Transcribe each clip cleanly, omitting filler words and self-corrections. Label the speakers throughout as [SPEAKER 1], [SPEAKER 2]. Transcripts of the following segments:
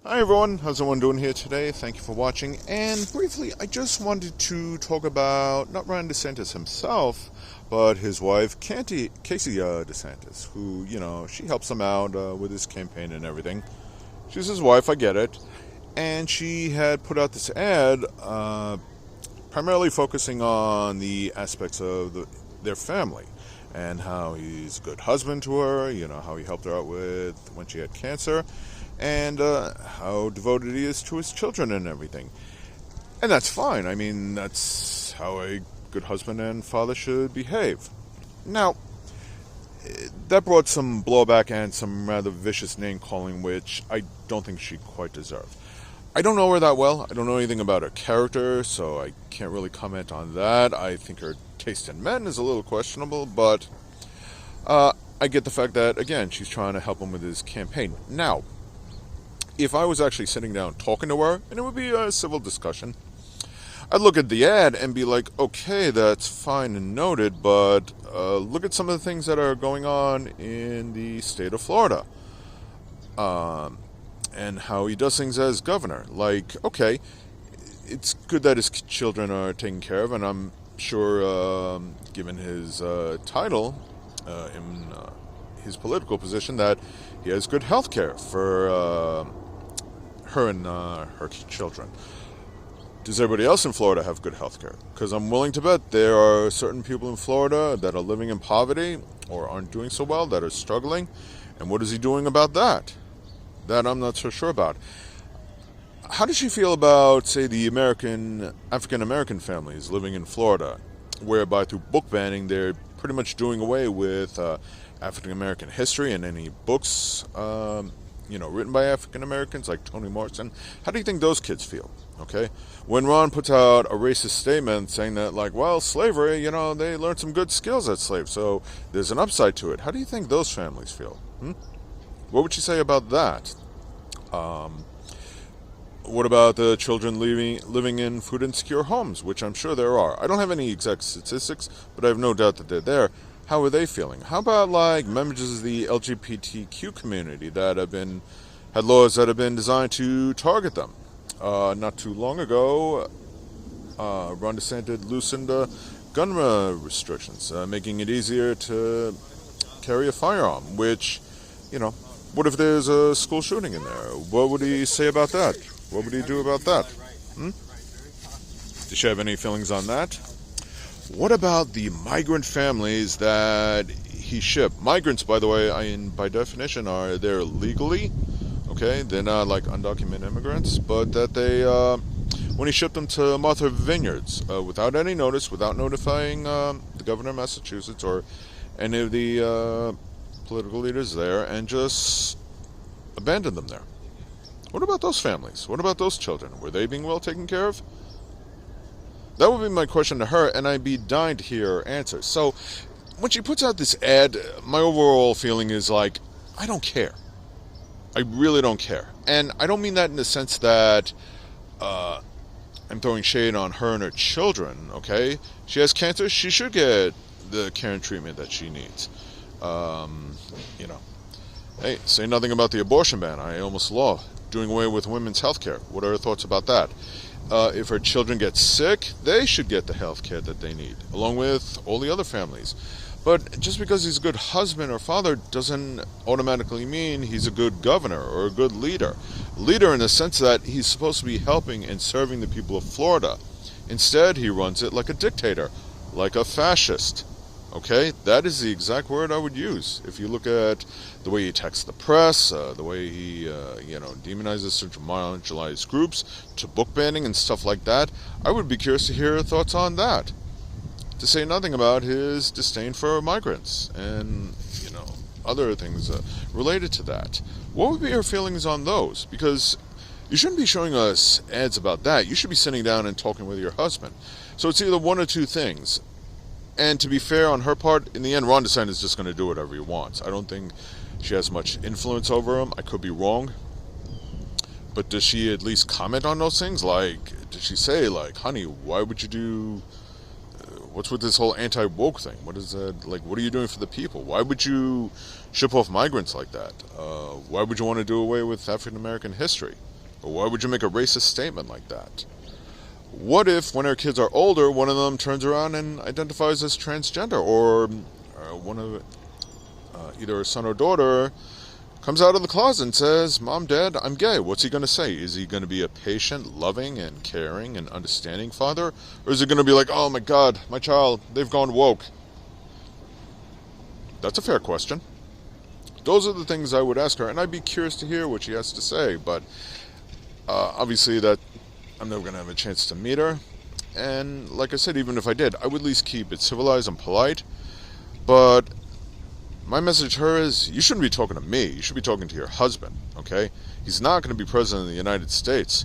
[SPEAKER 1] Hi everyone, how's everyone doing here today? Thank you for watching. And briefly, I just wanted to talk about not Ron DeSantis himself, but his wife, Casey DeSantis, who, she helps him out with his campaign and everything. She's his wife, I get it. And she had put out this ad primarily focusing on the aspects of their family and how he's a good husband to her, how he helped her out with when she had cancer, and how devoted he is to his children and everything. And that's fine. I mean, that's how a good husband and father should behave. Now, that brought some blowback and some rather vicious name calling, which I don't think she quite deserved. I don't know her that well. I don't know anything about her character, so I can't really comment on that. I think her taste in men is a little questionable, but I get the fact that, again, she's trying to help him with his campaign. Now, if I was actually sitting down talking to her, and it would be a civil discussion, I'd look at the ad and be like, okay, that's fine and noted, but look at some of the things that are going on in the state of Florida. And how he does things as governor. Like, okay, it's good that his children are taken care of, and I'm sure, given his title, in his political position, that he has good health care for her and her children. Does everybody else in Florida have good health care? Because I'm willing to bet there are certain people in Florida that are living in poverty or aren't doing so well, that are struggling. And what is he doing about that? That I'm not so sure about. How does she feel about, say, the African-American families living in Florida, whereby through book banning they're pretty much doing away with African-American history and any books, written by African-Americans like Toni Morrison? How do you think those kids feel? Okay, when Ron puts out a racist statement saying that, like, well, slavery, they learned some good skills as slaves, so there's an upside to it. How do you think those families feel? What would you say about that? What about the children living in food insecure homes, which I'm sure there are? I don't have any exact statistics, but I have no doubt that they're there. How are they feeling? How about, like, members of the LGBTQ community that had laws that have been designed to target them? Not too long ago, Ron DeSantis loosened gun restrictions, making it easier to carry a firearm, which, what if there's a school shooting in there? What would he say about that? What would he do about that? Does she have any feelings on that? What about the migrant families that he shipped? Migrants, by the way, by definition, they're legally, okay? They're not like undocumented immigrants, but that when he shipped them to Martha Vineyards, without any notice, without notifying the governor of Massachusetts or any of the political leaders there, and just abandoned them there. What about those families? What about those children? Were they being well taken care of? That would be my question to her, and I'd be dying to hear her answer. So, when she puts out this ad, my overall feeling is like, I don't care. I really don't care. And I don't mean that in the sense that I'm throwing shade on her and her children, okay? She has cancer, she should get the care and treatment that she needs. Hey, say nothing about the abortion ban. I almost law doing away with women's health care. What are her thoughts about that? If her children get sick, they should get the health care that they need, along with all the other families. But just because he's a good husband or father doesn't automatically mean he's a good governor or a good leader. Leader in the sense that he's supposed to be helping and serving the people of Florida. Instead, he runs it like a dictator, like a fascist. Okay, that is the exact word I would use. If you look at the way he attacks the press, the way he, demonizes such marginalized groups, to book banning and stuff like that, I would be curious to hear your thoughts on that. To say nothing about his disdain for migrants and, other things related to that. What would be your feelings on those? Because you shouldn't be showing us ads about that. You should be sitting down and talking with your husband. So it's either one or two things. And to be fair on her part, in the end, Ron DeSantis is just going to do whatever he wants. I don't think she has much influence over him. I could be wrong. But does she at least comment on those things? Like, did she say, like, honey, why would you do... what's with this whole anti-woke thing? What is that? Like, what are you doing for the people? Why would you ship off migrants like that? Why would you want to do away with African-American history? Or why would you make a racist statement like that? What if, when our kids are older, one of them turns around and identifies as transgender, or one of either a son or daughter comes out of the closet and says, "Mom, Dad, I'm gay." What's he going to say? Is he going to be a patient, loving, and caring and understanding father? Or is he going to be like, "Oh my God, my child, they've gone woke"? That's a fair question. Those are the things I would ask her, and I'd be curious to hear what she has to say, but obviously that I'm never going to have a chance to meet her. And like I said, even if I did, I would at least keep it civilized and polite. But my message to her is, you shouldn't be talking to me. You should be talking to your husband, okay? He's not going to be president of the United States.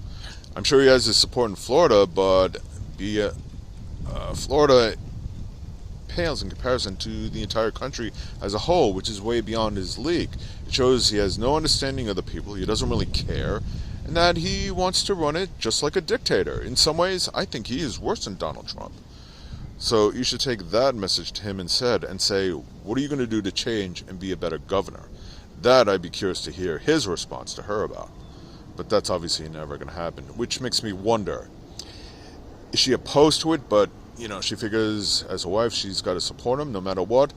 [SPEAKER 1] I'm sure he has his support in Florida, but Florida pales in comparison to the entire country as a whole, which is way beyond his league. It shows he has no understanding of the people. He doesn't really care, and that he wants to run it just like a dictator. In some ways, I think he is worse than Donald Trump. So you should take that message to him instead and say, what are you going to do to change and be a better governor? That I'd be curious to hear his response to her about. But that's obviously never going to happen, which makes me wonder, is she opposed to it, but she figures as a wife she's got to support him no matter what?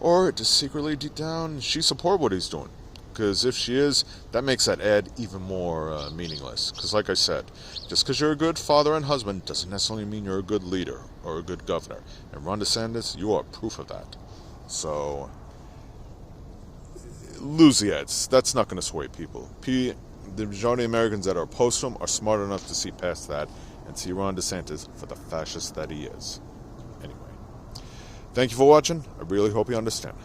[SPEAKER 1] Or does secretly deep down she support what he's doing? Because if she is, that makes that ad even more meaningless. Because like I said, just because you're a good father and husband doesn't necessarily mean you're a good leader or a good governor. And Ron DeSantis, you are proof of that. So, lose the ads. That's not going to sway people. The majority of Americans that are opposed to him are smart enough to see past that and see Ron DeSantis for the fascist that he is. Anyway, thank you for watching. I really hope you understand.